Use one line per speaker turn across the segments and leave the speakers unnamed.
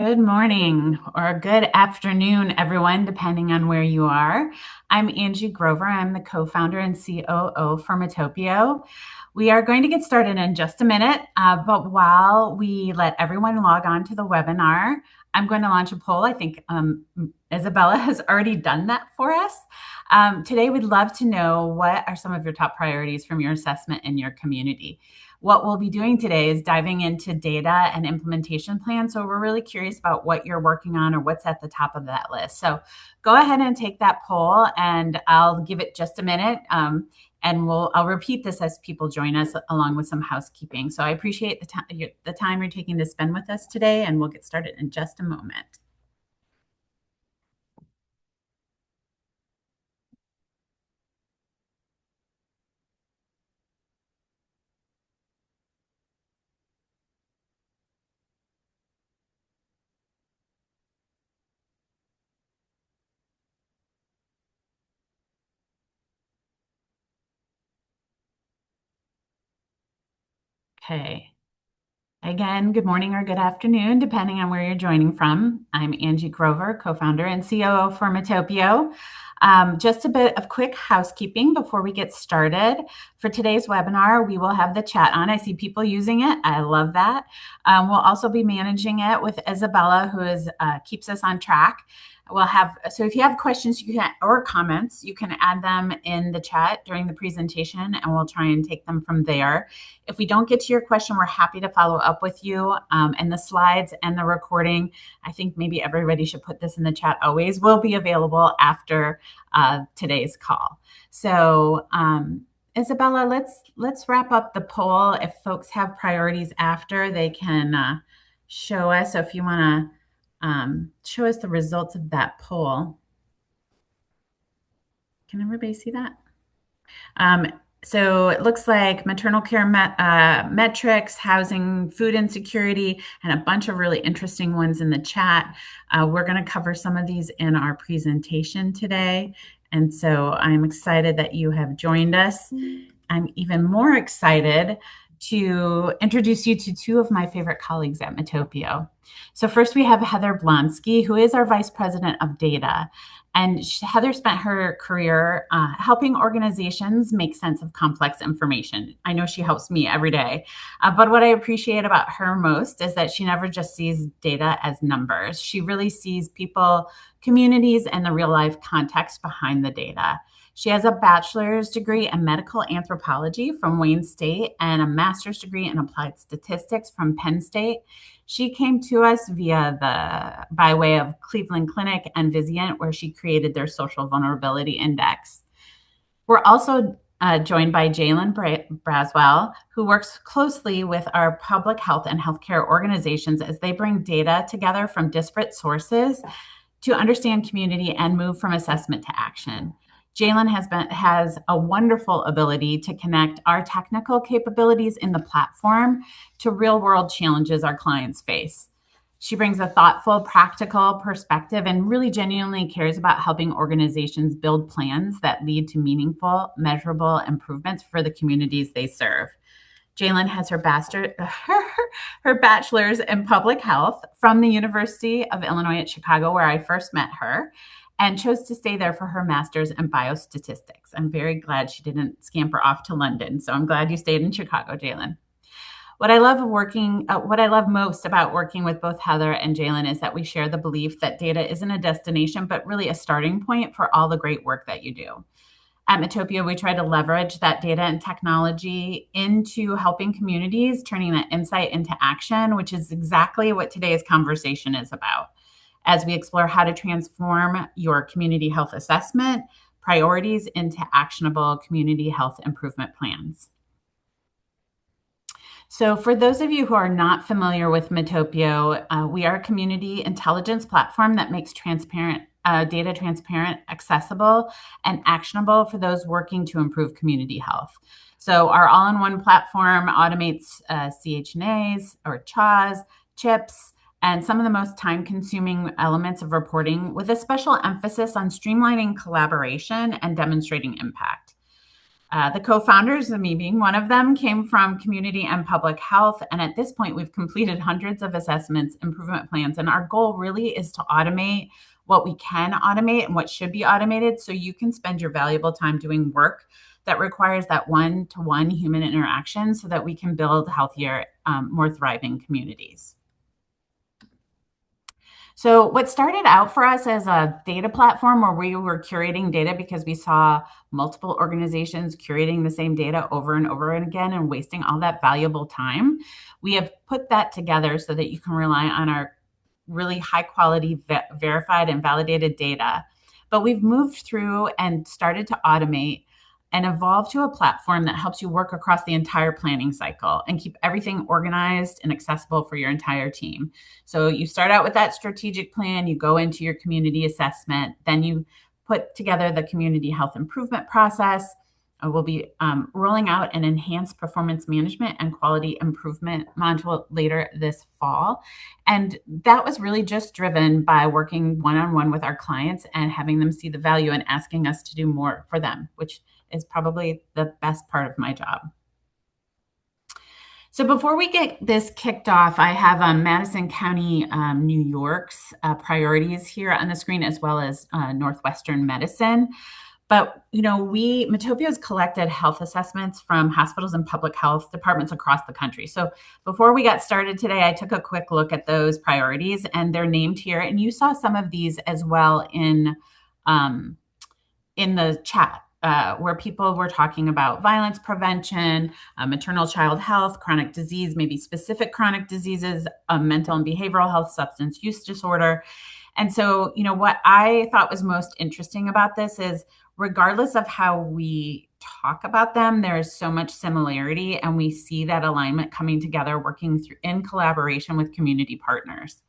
Good morning or good afternoon, everyone, depending on where you are. I'm Angie Grover. I'm the co-founder and COO for Matopio. We are going to get started in just a minute, but while we let everyone log on to the webinar, I'm going to launch a poll. I think Isabella has already done that for us. Today, we'd love to know what are some of your top priorities from your assessment in your community. What we'll be doing today is diving into data and implementation plans. So we're really curious about what you're working on or what's at the top of that list. So go ahead and take that poll, and I'll give it just a minute. And I'll repeat this as people join us, along with some housekeeping. So I appreciate the time you're taking to spend with us today, and we'll get started in just a moment. Okay. Again, good morning or good afternoon, depending on where you're joining from. I'm Angie Grover, co-founder and COO for Matopio. Just a bit of quick housekeeping before we get started. For today's webinar, we will have the chat on. I see people using it. I love that. We'll also be managing it with Isabella, who keeps us on track. So if you have questions or comments, you can add them in the chat during the presentation, and we'll try and take them from there. If we don't get to your question, we're happy to follow up with you. And the slides and the recording, I think maybe everybody should put this in the chat always, will be available after today's call. So Isabella, let's wrap up the poll. If folks have priorities after, they can show us. So if you want to show us the results of that poll. Can everybody see that? So it looks like maternal care metrics, housing, food insecurity, and a bunch of really interesting ones in the chat. We're going to cover some of these in our presentation today. And so I'm excited that you have joined us. I'm even more excited to introduce you to two of my favorite colleagues at Matopio. So first we have Heather Blonsky, who is our Vice President of Data. And Heather spent her career helping organizations make sense of complex information. I know she helps me every day. But what I appreciate about her most is that she never just sees data as numbers. She really sees people, communities, and the real life context behind the data. She has a bachelor's degree in medical anthropology from Wayne State and a master's degree in applied statistics from Penn State. She came to us by way of Cleveland Clinic and Vizient, where she created their social vulnerability index. We're also joined by Jalen Braswell, who works closely with our public health and healthcare organizations as they bring data together from disparate sources to understand community and move from assessment to action. Jalen has a wonderful ability to connect our technical capabilities in the platform to real-world challenges our clients face. She brings a thoughtful, practical perspective and really genuinely cares about helping organizations build plans that lead to meaningful, measurable improvements for the communities they serve. Jalen has her bachelor's in public health from the University of Illinois at Chicago, where I first met her, and chose to stay there for her master's in biostatistics. I'm very glad she didn't scamper off to London. So I'm glad you stayed in Chicago, Jalen. What I love most about working with both Heather and Jalen is that we share the belief that data isn't a destination, but really a starting point for all the great work that you do. At Matopia, we try to leverage that data and technology into helping communities, turning that insight into action, which is exactly what today's conversation is about, as we explore how to transform your community health assessment priorities into actionable community health improvement plans. So for those of you who are not familiar with Matopio, we are a community intelligence platform that makes data transparent, accessible, and actionable for those working to improve community health. So our all-in-one platform automates CHNAs or CHAs, CHIPs, and some of the most time-consuming elements of reporting, with a special emphasis on streamlining collaboration and demonstrating impact. The co-founders, and me being one of them, came from community and public health. And at this point, we've completed hundreds of assessments, improvement plans. And our goal really is to automate what we can automate and what should be automated so you can spend your valuable time doing work that requires that one-to-one human interaction so that we can build healthier, more thriving communities. So what started out for us as a data platform where we were curating data because we saw multiple organizations curating the same data over and over again and wasting all that valuable time, we have put that together so that you can rely on our really high quality verified and validated data. But we've moved through and started to automate and evolve to a platform that helps you work across the entire planning cycle and keep everything organized and accessible for your entire team. So you start out with that strategic plan, you go into your community assessment, then you put together the community health improvement process. We'll be rolling out an enhanced performance management and quality improvement module later this fall. And that was really just driven by working one-on-one with our clients and having them see the value and asking us to do more for them, which is probably the best part of my job. So before we get this kicked off, I have Madison County, New York's priorities here on the screen, as well as Northwestern Medicine. But, Metopia has collected health assessments from hospitals and public health departments across the country. So before we got started today, I took a quick look at those priorities, and they're named here. And you saw some of these as well in the chat. Where people were talking about violence prevention, maternal child health, chronic disease, maybe specific chronic diseases, mental and behavioral health, substance use disorder. And so, what I thought was most interesting about this is regardless of how we talk about them, there is so much similarity, and we see that alignment coming together, working through in collaboration with community partners.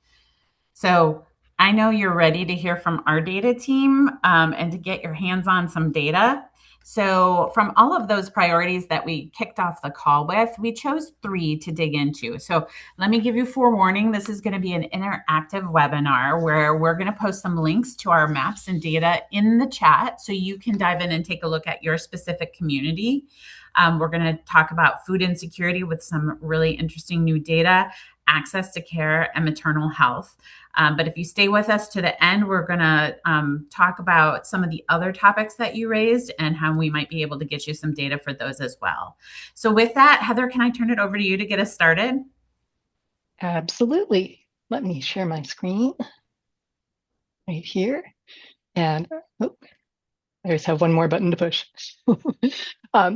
So I know you're ready to hear from our data team and to get your hands on some data. So from all of those priorities that we kicked off the call with, we chose 3 to dig into. So let me give you forewarning. This is going to be an interactive webinar where we're going to post some links to our maps and data in the chat so you can dive in and take a look at your specific community. We're going to talk about food insecurity with some really interesting new data, access to care, and maternal health. But if you stay with us to the end, we're going to talk about some of the other topics that you raised and how we might be able to get you some data for those as well. So with that, Heather, can I turn it over to you to get us started?
Absolutely. Let me share my screen right here. And I always have one more button to push.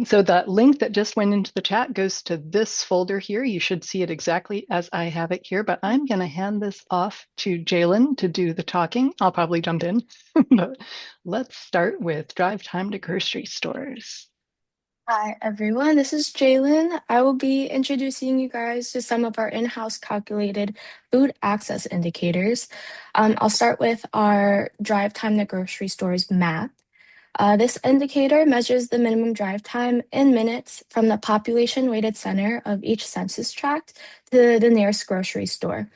So that link that just went into the chat goes to this folder here. You should see it exactly as I have it here, but I'm going to hand this off to Jalen to do the talking. I'll probably jump in, but let's start with drive time to grocery stores.
Hi, everyone. This is Jalen. I will be introducing you guys to some of our in-house calculated food access indicators. I'll start with our drive time to grocery stores map. This indicator measures the minimum drive time in minutes from the population-weighted center of each census tract to the nearest grocery store.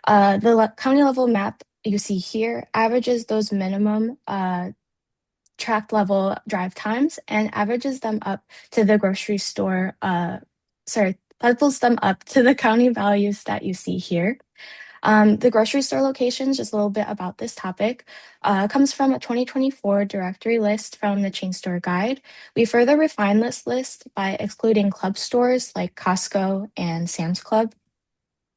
The county level map you see here averages those minimum tract level drive times and averages them up to the grocery store, levels them up to the county values that you see here. The grocery store locations, just a little bit about this topic, comes from a 2024 directory list from the Chain Store Guide. We further refined this list by excluding club stores like Costco and Sam's Club.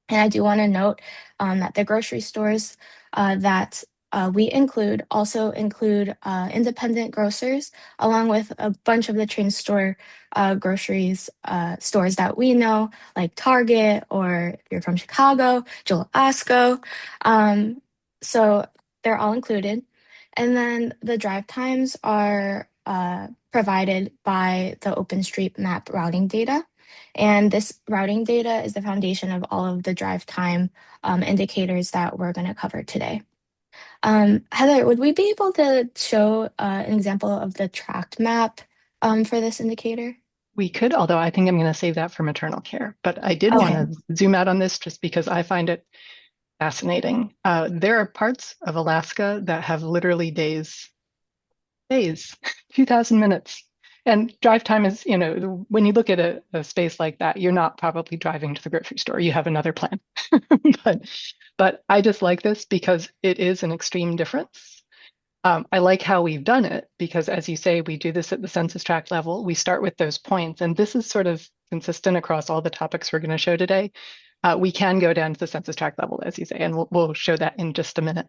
And I do want to note that the grocery stores that we also include independent grocers, along with a bunch of the chain store groceries stores that we know, like Target, or if you're from Chicago, Joel Asco. So they're all included. And then the drive times are provided by the OpenStreetMap routing data. And this routing data is the foundation of all of the drive time indicators that we're going to cover today. Heather, would we be able to show an example of the tract map for this indicator?
We could, although I think I'm going to save that for maternal care. But I did want to zoom out on this just because I find it fascinating. There are parts of Alaska that have literally days, 2,000 minutes. And drive time is, when you look at a space like that, you're not probably driving to the grocery store. You have another plan. but but I just like this because it is an extreme difference. I like how we've done it because, as you say, we do this at the census tract level. We start with those points, and this is sort of consistent across all the topics we're going to show today. We can go down to the census tract level, as you say, and we'll show that in just a minute.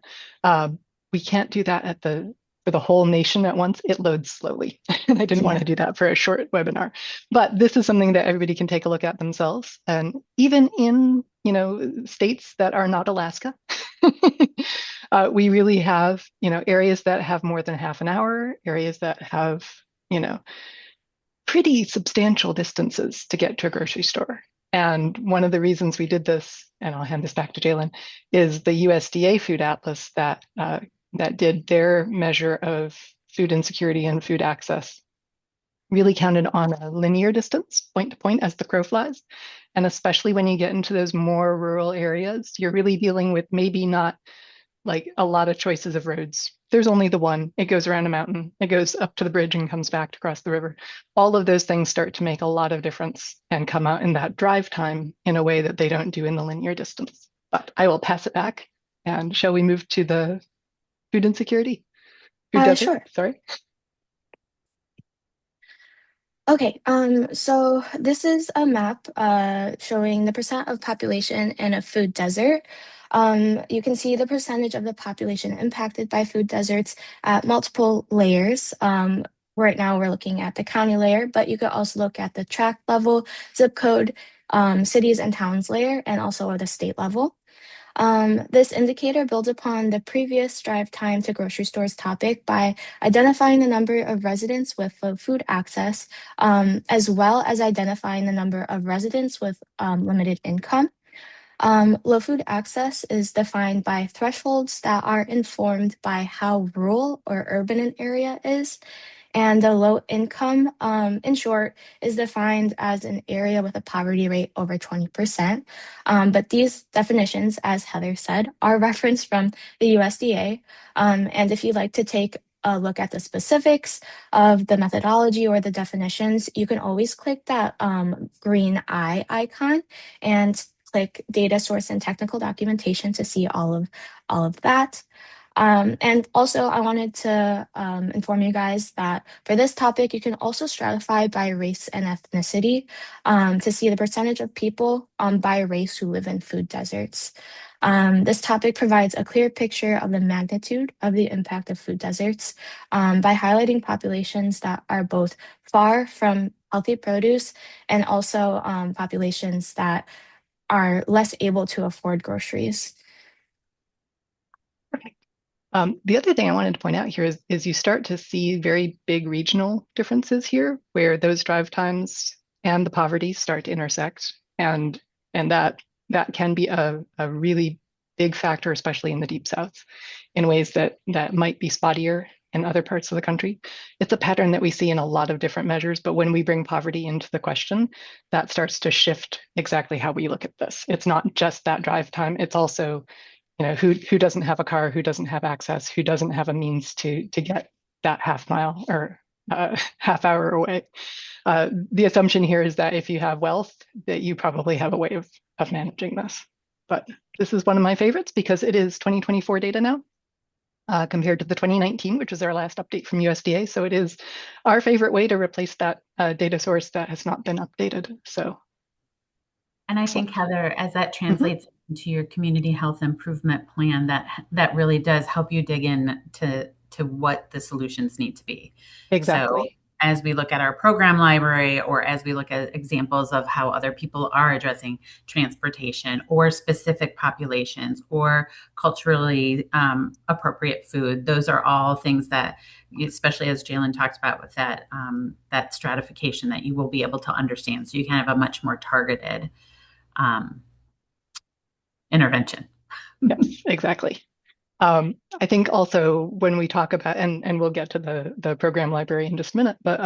We can't do that for the whole nation at once. It loads slowly, and I didn't want to do that for a short webinar. But this is something that everybody can take a look at themselves, and even in states that are not Alaska. We really have, areas that have more than half an hour, areas that have, pretty substantial distances to get to a grocery store. And one of the reasons we did this, and I'll hand this back to Jalen, is the USDA Food Atlas that did their measure of food insecurity and food access really counted on a linear distance, point to point, as the crow flies. And especially when you get into those more rural areas, you're really dealing with maybe not like a lot of choices of roads. There's only the one. It goes around a mountain. It goes up to the bridge and comes back to cross the river. All of those things start to make a lot of difference and come out in that drive time in a way that they don't do in the linear distance. But I will pass it back. And shall we move to the food insecurity? Food desert,
Sure.
sorry.
Okay, so this is a map showing the percent of population in a food desert. You can see the percentage of the population impacted by food deserts at multiple layers. Right now we're looking at the county layer, but you could also look at the tract level, zip code, cities and towns layer, and also at the state level. This indicator builds upon the previous drive time to grocery stores topic by identifying the number of residents with low food access, as well as identifying the number of residents with limited income. Low food access is defined by thresholds that are informed by how rural or urban an area is. And the low income, in short, is defined as an area with a poverty rate over 20%. But these definitions, as Heather said, are referenced from the USDA. And if you'd like to take a look at the specifics of the methodology or the definitions, you can always click that green eye icon and click data source and technical documentation to see all of that. And also, I wanted to inform you guys that for this topic, you can also stratify by race and ethnicity to see the percentage of people by race who live in food deserts. This topic provides a clear picture of the magnitude of the impact of food deserts by highlighting populations that are both far from healthy produce and also populations that are less able to afford groceries.
The other thing I wanted to point out here is you start to see very big regional differences here, where those drive times and the poverty start to intersect, and that can be a really big factor, especially in the Deep South, in ways that might be spottier in other parts of the country. It's a pattern that we see in a lot of different measures, but when we bring poverty into the question, that starts to shift exactly how we look at this. It's not just that drive time, it's also who doesn't have a car, who doesn't have access, who doesn't have a means to get that half mile or half hour away. The assumption here is that if you have wealth, that you probably have a way of managing this. But this is one of my favorites because it is 2024 data now, compared to the 2019, which was our last update from USDA. So it is our favorite way to replace that data source that has not been updated. So.
And I think, Heather, as that translates into your community health improvement plan, that really does help you dig in to what the solutions need to be.
Exactly.
So as we look at our program library, or as we look at examples of how other people are addressing transportation or specific populations or culturally appropriate food, those are all things that, especially as Jalen talked about with that stratification, that you will be able to understand. So you can have a much more targeted intervention.
Yes, exactly. I think also when we talk about, and we'll get to the program library in just a minute, but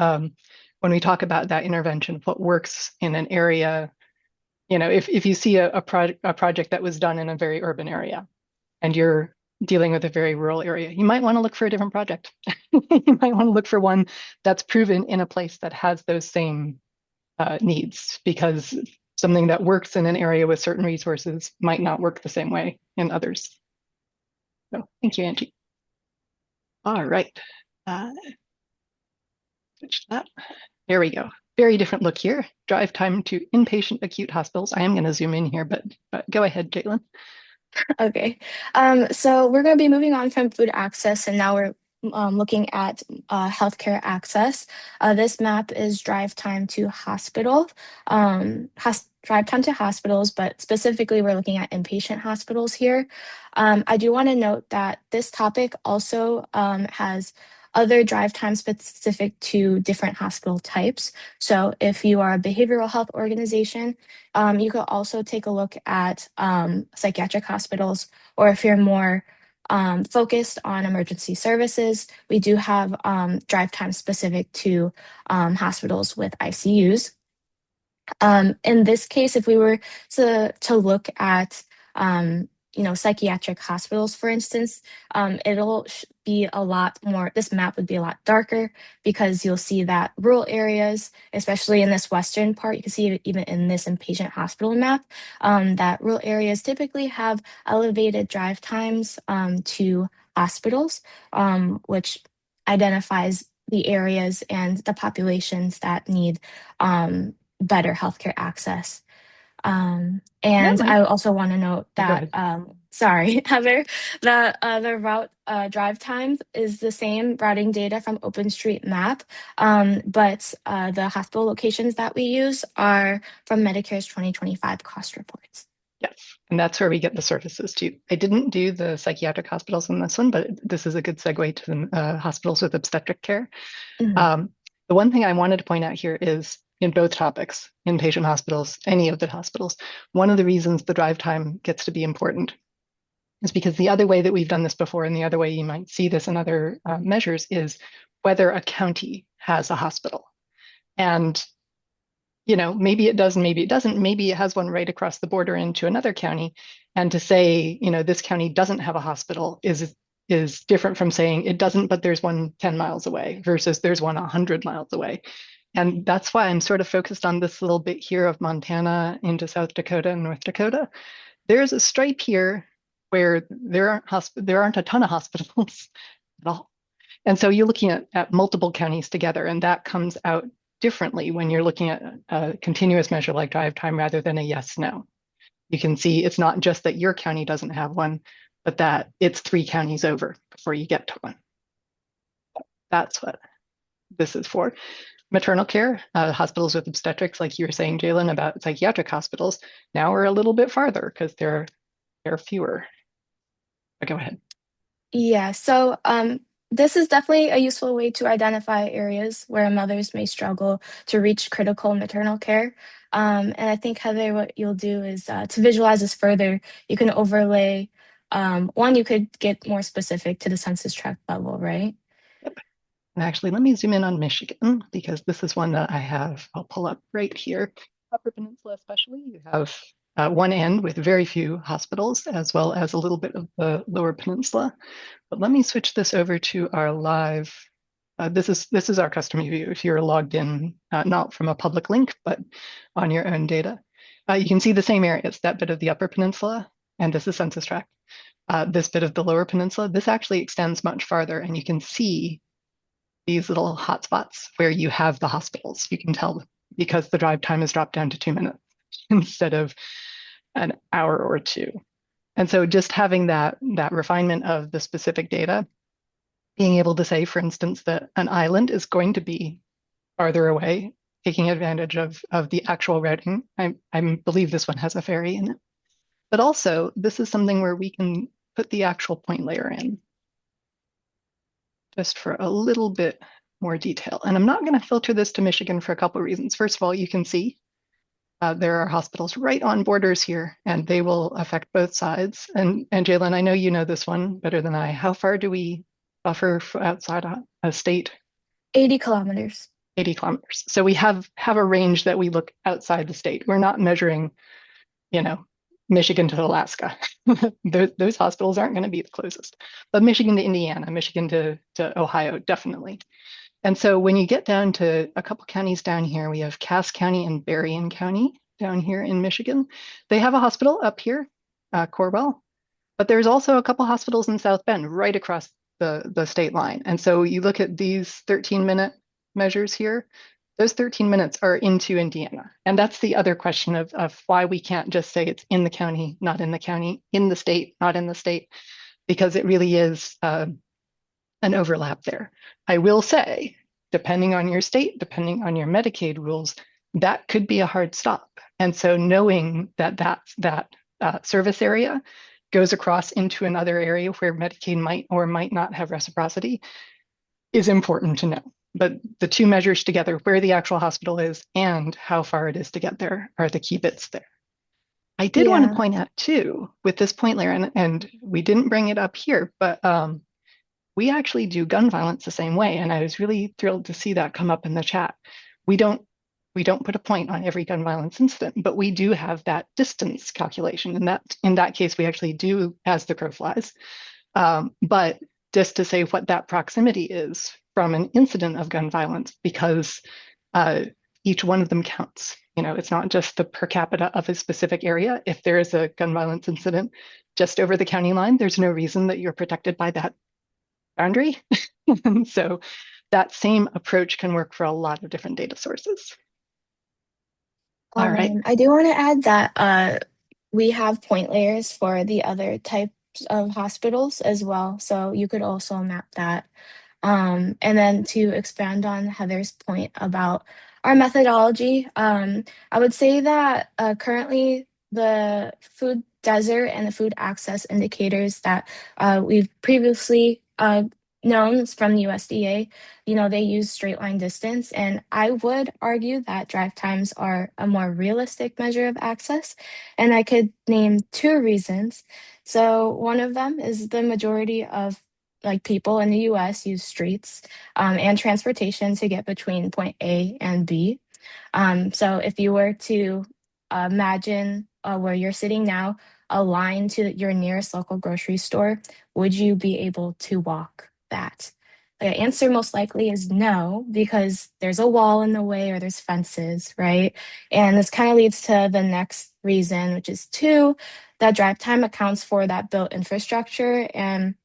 when we talk about that intervention, what works in an area, if you see a project that was done in a very urban area and you're dealing with a very rural area, you might want to look for a different project. You might want to look for one that's proven in a place that has those same needs, because something that works in an area with certain resources might not work the same way in others. So thank you, Angie. All right. Switch that. There we go. Very different look here. Drive time to inpatient acute hospitals. I am going to zoom in here, but go ahead, Caitlin.
Okay. So we're going to be moving on from food access, and now we're looking at healthcare access. This map is drive time to hospital, drive time to hospitals, but specifically we're looking at inpatient hospitals here. I do want to note that this topic also has other drive time specific to different hospital types. So if you are a behavioral health organization, you could also take a look at psychiatric hospitals, or if you're more focused on emergency services, we do have drive time specific to hospitals with ICUs. In this case, if we were to look at psychiatric hospitals, for instance, it'll be a lot more. This map would be a lot darker because you'll see that rural areas, especially in this western part, you can see it even in this inpatient hospital map, that rural areas typically have elevated drive times to hospitals, which identifies the areas and the populations that need better healthcare access. And I also want to note that, sorry, Heather, that the route drive time is the same routing data from OpenStreetMap, but the hospital locations that we use are from Medicare's 2025 cost reports.
Yes, and that's where we get the services too. I didn't do the psychiatric hospitals in this one, but this is a good segue to the hospitals with obstetric care.
Mm-hmm.
The one thing I wanted to point out here is in both topics, inpatient hospitals, any of the hospitals, one of the reasons the drive time gets to be important is because the other way that we've done this before, and the other way you might see this in other measures, is whether a county has a hospital. And maybe it does, maybe it doesn't. Maybe it has one right across the border into another county. And to say, this county doesn't have a hospital is different from saying it doesn't, but there's one 10 miles away versus there's one 100 miles away. And that's why I'm sort of focused on this little bit here of Montana into South Dakota and North Dakota. There's a stripe here where there aren't a ton of hospitals at all. And so you're looking at multiple counties together, and that comes out differently when you're looking at a continuous measure like drive time rather than a yes/no. You can see it's not just that your county doesn't have one, but that it's 3 counties over before you get to one. That's what this is for. Maternal care, hospitals with obstetrics, like you were saying, Jalen, about psychiatric hospitals, now we're a little bit farther because there are fewer. But go ahead.
Yeah, so this is definitely a useful way to identify areas where mothers may struggle to reach critical maternal care. And I think, Heather, what you'll do is to visualize this further, you can overlay, one, you could get more specific to the census tract level, right?
Yep. And actually, let me zoom in on Michigan, because this is one that I'll pull up right here. Upper Peninsula especially, you have one end with very few hospitals, as well as a little bit of the Lower Peninsula. But let me switch this over to our live. This is our custom view if you're logged in, not from a public link, but on your own data. You can see the same areas, that bit of the Upper Peninsula, and this is census tract. This bit of the Lower Peninsula, this actually extends much farther, and you can see these little hotspots where you have the hospitals. You can tell because the drive time has dropped down to 2 minutes instead of an hour or 2. And so just having that refinement of the specific data, being able to say, for instance, that an island is going to be farther away, taking advantage of the actual routing. I believe this one has a ferry in it. But also, this is something where we can put the actual point layer in just for a little bit more detail. And I'm not going to filter this to Michigan for a couple of reasons. First of all, you can see there are hospitals right on borders here, and they will affect both sides. And Jalen, I know you know this one better than I. How far do we buffer outside a state?
80 kilometers.
80 kilometers. So we have a range that we look outside the state. We're not measuring, Michigan to Alaska. Those hospitals aren't going to be the closest, but Michigan to Indiana, Michigan to Ohio, definitely. And so when you get down to a couple counties down here, we have Cass County and Berrien County down here in Michigan. They have a hospital up here, Corwell, but there's also a couple hospitals in South Bend right across the state line. And so you look at these 13-minute measures here, those 13 minutes are into Indiana. And that's the other question of why we can't just say it's in the county, not in the county, in the state, not in the state, because it really is an overlap there. I will say, depending on your state, depending on your Medicaid rules, that could be a hard stop. And so knowing that that service area goes across into another area where Medicaid might or might not have reciprocity is important to know. But the two measures together, where the actual hospital is and how far it is to get there, are the key bits there. I did want to
Yeah.
point out too, with this point layer, and we didn't bring it up here, but we actually do gun violence the same way. And I was really thrilled to see that come up in the chat. We don't put a point on every gun violence incident, but we do have that distance calculation. And that in that case, we actually do as the crow flies. But just to say what that proximity is from an incident of gun violence, because each one of them counts. You know, it's not just the per capita of a specific area. If there is a gun violence incident just over the county line, there's no reason that you're protected by that boundary. And so that same approach can work for a lot of different data sources. All right.
I do want to add that we have point layers for the other types of hospitals as well. So you could also map that. And then to expand on Heather's point about our methodology, I would say that currently the food desert and the food access indicators that we've previously known from the USDA, you know, they use straight line distance. And I would argue that drive times are a more realistic measure of access. And I could name two reasons. So one of them is the majority of like people in the US use streets and transportation to get between point A and B. So if you were to imagine where you're sitting now, a line to your nearest local grocery store, would you be able to walk that? The answer most likely is no, because there's a wall in the way or there's fences, right? And this kind of leads to the next reason, which is two, that drive time accounts for that built infrastructure and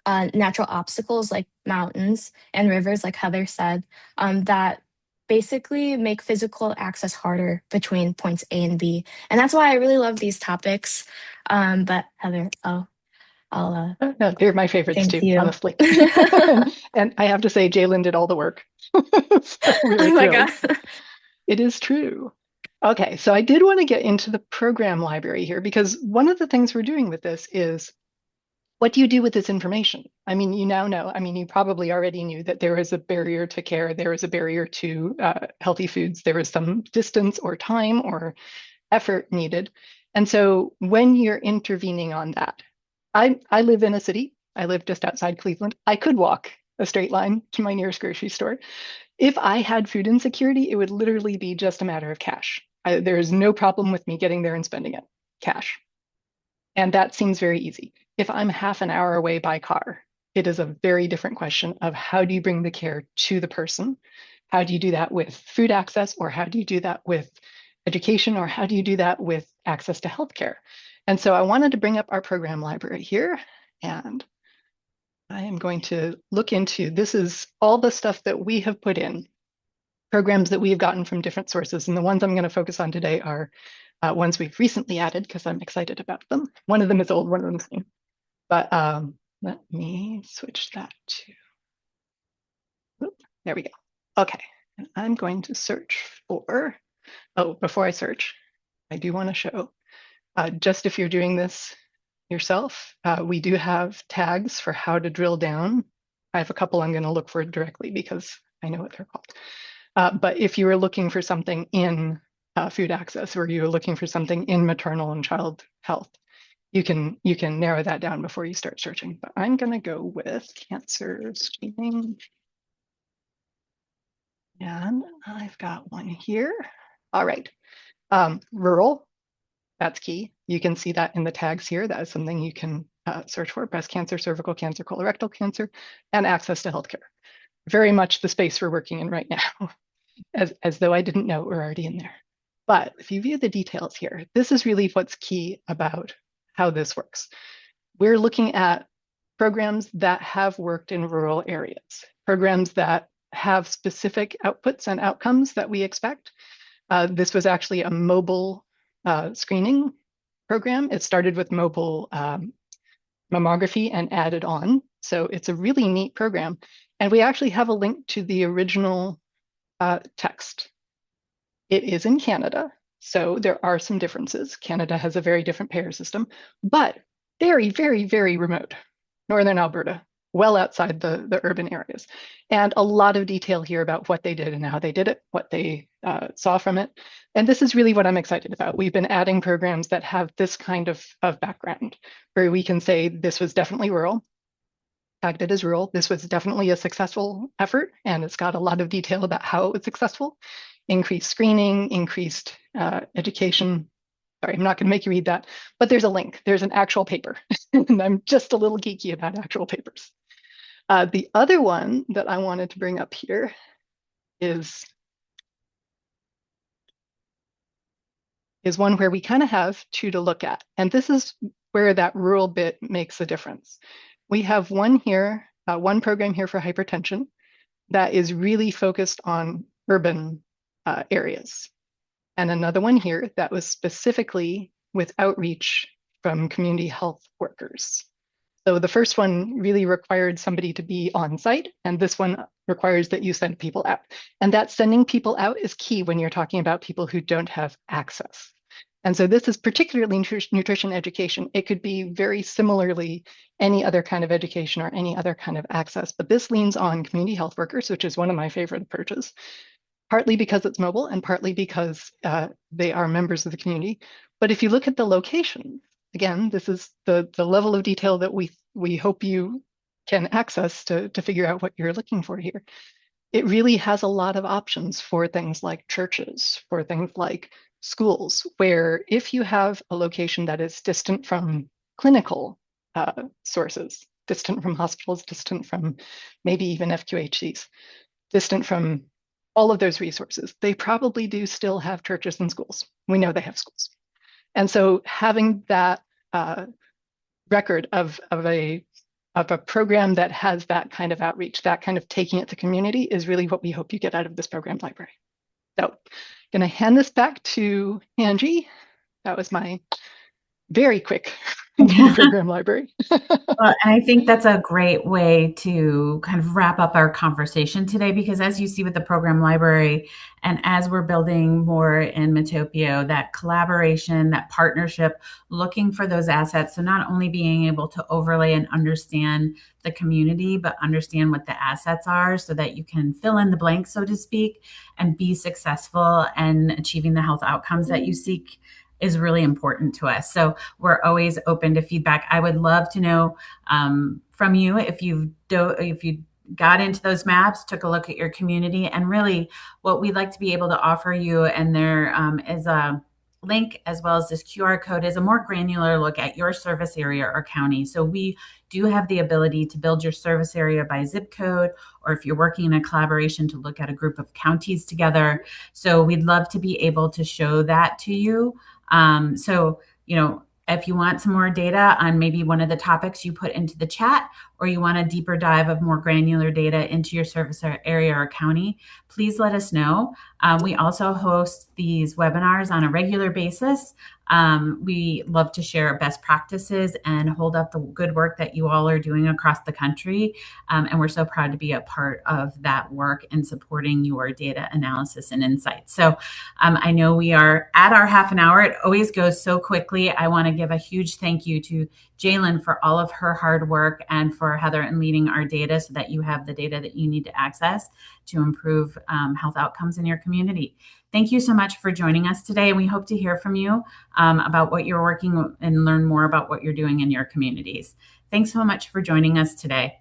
natural obstacles like mountains and rivers, like Heather said, that basically make physical access harder between points A and B. And that's why I really love these topics. But Heather, I'll
No, they're my favorites
thank
too,
you.
honestly. And I have to say, Jalen did all the work. So we were
Oh my
thrilled.
God.
It is true. Okay, so I did want to get into the program library here because one of the things we're doing with this is what do you do with this information? I mean, you now know, I mean, you probably already knew that there is a barrier to care, there is a barrier to healthy foods, there is some distance or time or effort needed. And so when you're intervening on that, I live in a city, I live just outside Cleveland. I could walk a straight line to my nearest grocery store. If I had food insecurity, it would literally be just a matter of cash. There is no problem with me getting there and spending it, cash. And that seems very easy. If I'm half an hour away by car, it is a very different question of how do you bring the care to the person? How do you do that with food access, or how do you do that with education, or how do you do that with access to healthcare? And so I wanted to bring up our program library here, and I am going to look into, this is all the stuff that we have put in, programs that we've gotten from different sources. And the ones I'm going to focus on today are ones we've recently added because I'm excited about them. One of them is old, one of them is new. But let me switch that to, there we go. Okay, and I'm going to search for, oh, before I search, I do want to show, just if you're doing this yourself, we do have tags for how to drill down. I have a couple I'm going to look for directly because I know what they're called. But if you were looking for something in food access, or you're looking for something in maternal and child health, you can narrow that down before you start searching. But I'm going to go with cancer screening. And I've got one here. All right. Rural, That's key. You can see that in the tags here. That is something you can search for: breast cancer, cervical cancer, colorectal cancer, and access to healthcare. Very much the space we're working in right now, as though I didn't know we're already in there. But if you view the details here, this is really what's key about how this works. We're looking at programs that have worked in rural areas, programs that have specific outputs and outcomes that we expect. This was actually a mobile screening program. It started with mobile mammography and added on. So it's a really neat program. And we actually have a link to the original text. It is in Canada, so there are some differences. Canada has a very different payer system, but very, very, very remote. Northern Alberta, well outside the urban areas. And a lot of detail here about what they did and how they did it, what they saw from it. And this is really what I'm excited about. We've been adding programs that have this kind of background, where we can say this was definitely rural, tagged it as rural. This was definitely a successful effort, and it's got a lot of detail about how it was successful. Increased screening, increased education. Sorry, I'm not going to make you read that, but there's a link. There's an actual paper, and I'm just a little geeky about actual papers. The other one that I wanted to bring up here is one where we kind of have two to look at, and this is where that rural bit makes a difference. We have one here, one program here for hypertension that is really focused on urban areas. And another one here that was specifically with outreach from community health workers. So the first one really required somebody to be on site, and this one requires that you send people out. And that sending people out is key when you're talking about people who don't have access. And so this is particularly nutrition education. It could be very similarly any other kind of education or any other kind of access, but this leans on community health workers, which is one of my favorite approaches, partly because it's mobile and partly because they are members of the community. But if you look at the location, again, this is the level of detail that we hope you can access to figure out what you're looking for here. It really has a lot of options for things like churches, for things like schools, where if you have a location that is distant from clinical sources, distant from hospitals, distant from maybe even FQHCs, distant from all of those resources, they probably do still have churches and schools. We know they have schools. And so having that record of a program that has that kind of outreach, that kind of taking it to community, is really what we hope you get out of this program library. So I'm going to hand this back to Angie. That was my very quick program library.
Well, and I think that's a great way to kind of wrap up our conversation today, because as you see with the program library, and as we're building more in Metopio, that collaboration, that partnership, looking for those assets. So not only being able to overlay and understand the community, but understand what the assets are so that you can fill in the blanks, so to speak, and be successful and achieving the health outcomes that you seek, is really important to us. So we're always open to feedback. I would love to know from you if you got into those maps, took a look at your community, and really what we'd like to be able to offer you. And there is a link, as well as this QR code, is a more granular look at your service area or county. So we do have the ability to build your service area by zip code, or if you're working in a collaboration, to look at a group of counties together. So we'd love to be able to show that to you. So, if you want some more data on maybe one of the topics you put into the chat, or you want a deeper dive of more granular data into your service area or county, please let us know. We also host these webinars on a regular basis. We love to share best practices and hold up the good work that you all are doing across the country. And we're so proud to be a part of that work in supporting your data analysis and insights. So I know we are at our half an hour. It always goes so quickly. I want to give a huge thank you to Jalen for all of her hard work, and for Heather in leading our data so that you have the data that you need to access to improve health outcomes in your community. Thank you so much for joining us today. And we hope to hear from you about what you're working and learn more about what you're doing in your communities. Thanks so much for joining us today.